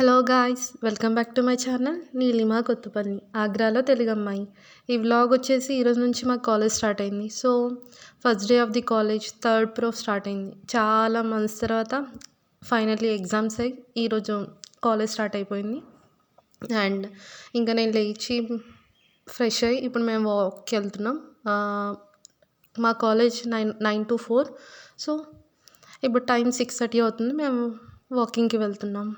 Hello guys, welcome back to my channel Neelima Kothapalli, ఆగ్రాలో తెలుగు అమ్మాయి. ఈ వ్లాగ్ వచ్చేసి ఈరోజు నుంచి మాకు కాలేజ్ స్టార్ట్ అయింది. So first day of the college, third pro start అయింది. చాలా మంత్స్ తర్వాత ఫైనల్లీ ఎగ్జామ్స్ అయ్యి ఈరోజు కాలేజ్ స్టార్ట్ అయిపోయింది. అండ్ ఇంకా నేను లేచి ఫ్రెష్ అయ్యి ఇప్పుడు మేము వాక్కి వెళ్తున్నాం. మా కాలేజ్ 9 to 4. సో ఇప్పుడు టైం 6:30 అవుతుంది. మేము వాకింగ్కి వెళ్తున్నాం.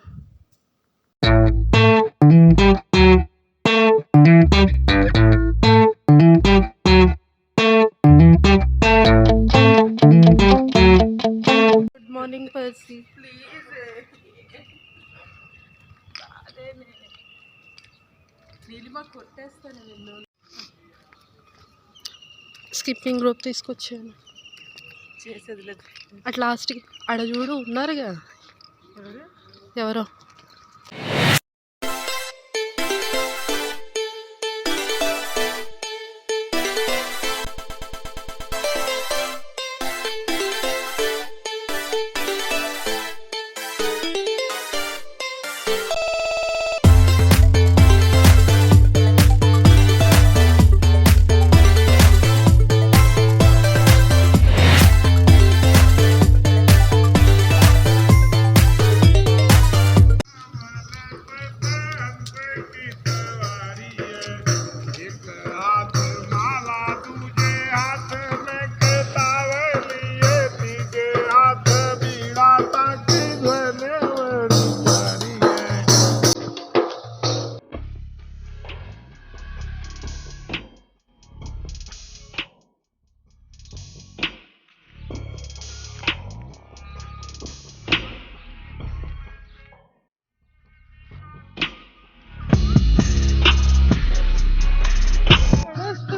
Good morning Percy. Skipping rope తీసుకొచ్చాను. అట్ లాస్ట్కి ఆడ చూడు ఉన్నారుగా ఎవరో.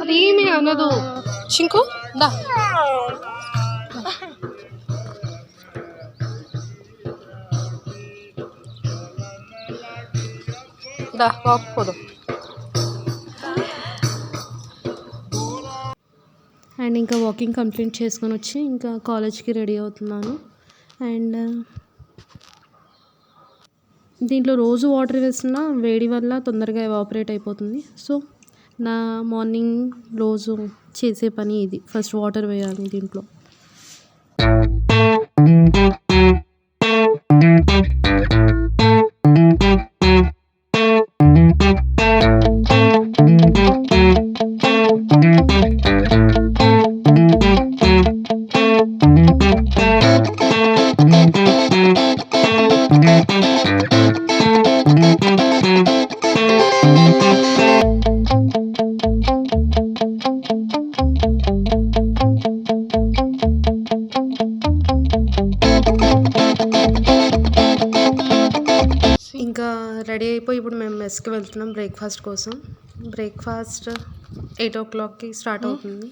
అదేమి అనదు చింకు, దా దా వాక్ పోదాం. అండ్ ఇంకా వాకింగ్ కంప్లీట్ చేసుకొని వచ్చి ఇంకా కాలేజ్కి రెడీ అవుతున్నాను. అండ్ దీంట్లో రోజు వాటర్ వేస్తున్నా వేడి వల్ల తొందరగా ఎవాపరేట్ అయిపోతుంది. సో నా మార్నింగ్ రోజు చేసే పని ఇది, ఫస్ట్ వాటర్ వేయాలి దీంట్లో. ఇంకా రెడీ అయిపోయి ఇప్పుడు మేము మెస్కి వెళ్తున్నాం బ్రేక్ఫాస్ట్ కోసం. బ్రేక్ఫాస్ట్ 8 o'clockకి స్టార్ట్ అవుతుంది.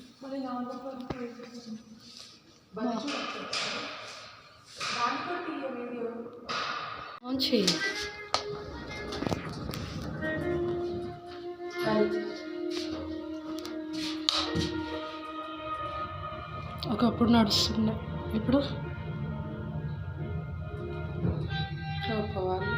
ఒకప్పుడు నడుస్తుండే, ఇప్పుడు పోవాలి.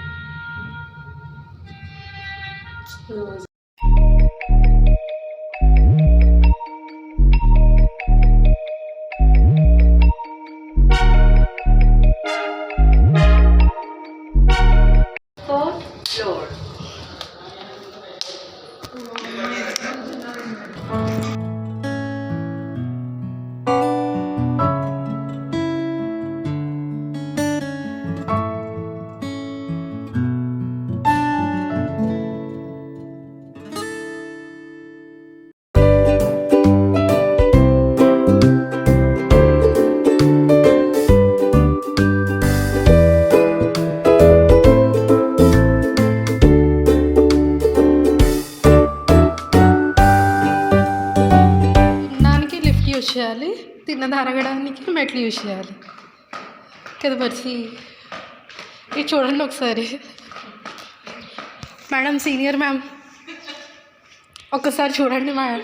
యూజ్ చేయాలి, తిన్నది అరగడానికి మెట్లు యూజ్ చేయాలి కదా పరిచి. ఇది చూడండి ఒకసారి. మేడం, సీనియర్ మ్యామ్, ఒక్కసారి చూడండి మేడం.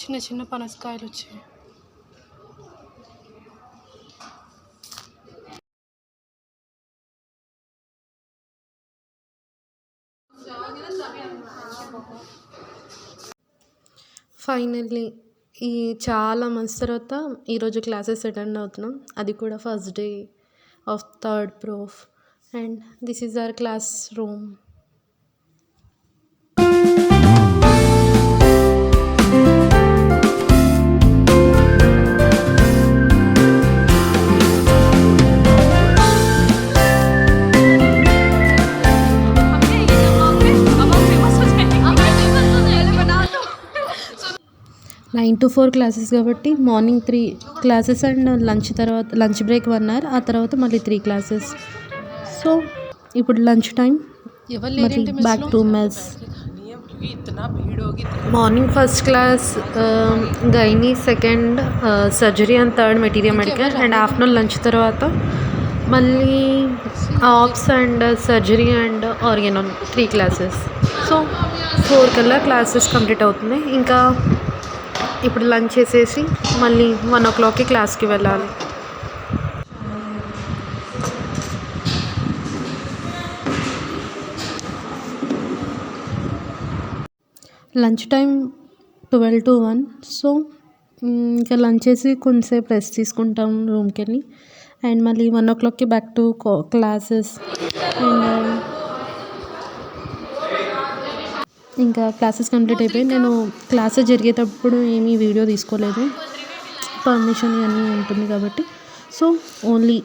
చిన్న చిన్న పనసకాయలు వచ్చాయి. ఫైనల్లీ ఈ చాలా మంత్స్ తర్వాత ఈరోజు క్లాసెస్ అటెండ్ అవుతున్నాం. అది కూడా first day of third prof. And this is our classroom. Nine to 4 classes కాబట్టి morning 3 classes and lunch break 1 hour, ఆ తర్వాత మళ్ళీ 3 క్లాసెస్. సో ఇప్పుడు లంచ్ టైం, మళ్ళీ back to mess. Morning first class gynae, second surgery and third materia medica. And afternoon lunch తర్వాత మళ్ళీ obs and surgery and organon 3 classes. So 4 కల్లా classes complete అవుతుంది. ఇంకా ఇప్పుడు లంచ్ చేసేసి మళ్ళీ 1 o'clockకి క్లాస్కి వెళ్ళాలి. Lunch time 12 to 1. సో ఇంకా లంచ్ చేసి కొంచెంసేపు రెస్ట్ తీసుకుంటాం రూమ్కి వెళ్ళి. అండ్ మళ్ళీ 1 o'clockకి బ్యాక్ టు క్లాసెస్. అండ్ ఇంకా క్లాసెస్ కంప్లీట్ అయిపోయి, నేను క్లాసెస్ జరిగేటప్పుడు ఏమీ వీడియో తీసుకోలేదు, పర్మిషన్ ఇవన్నీ ఉంటుంది కాబట్టి. సో ఓన్లీ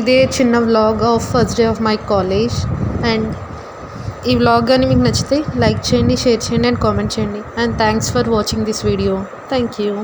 ఇదే చిన్న vlog of first day of my college. And ఈ వ్లాగ్ కానీ మీకు నచ్చితే లైక్ చేయండి, షేర్ చేయండి అండ్ కామెంట్ చేయండి. And thanks for watching this video. Thank you.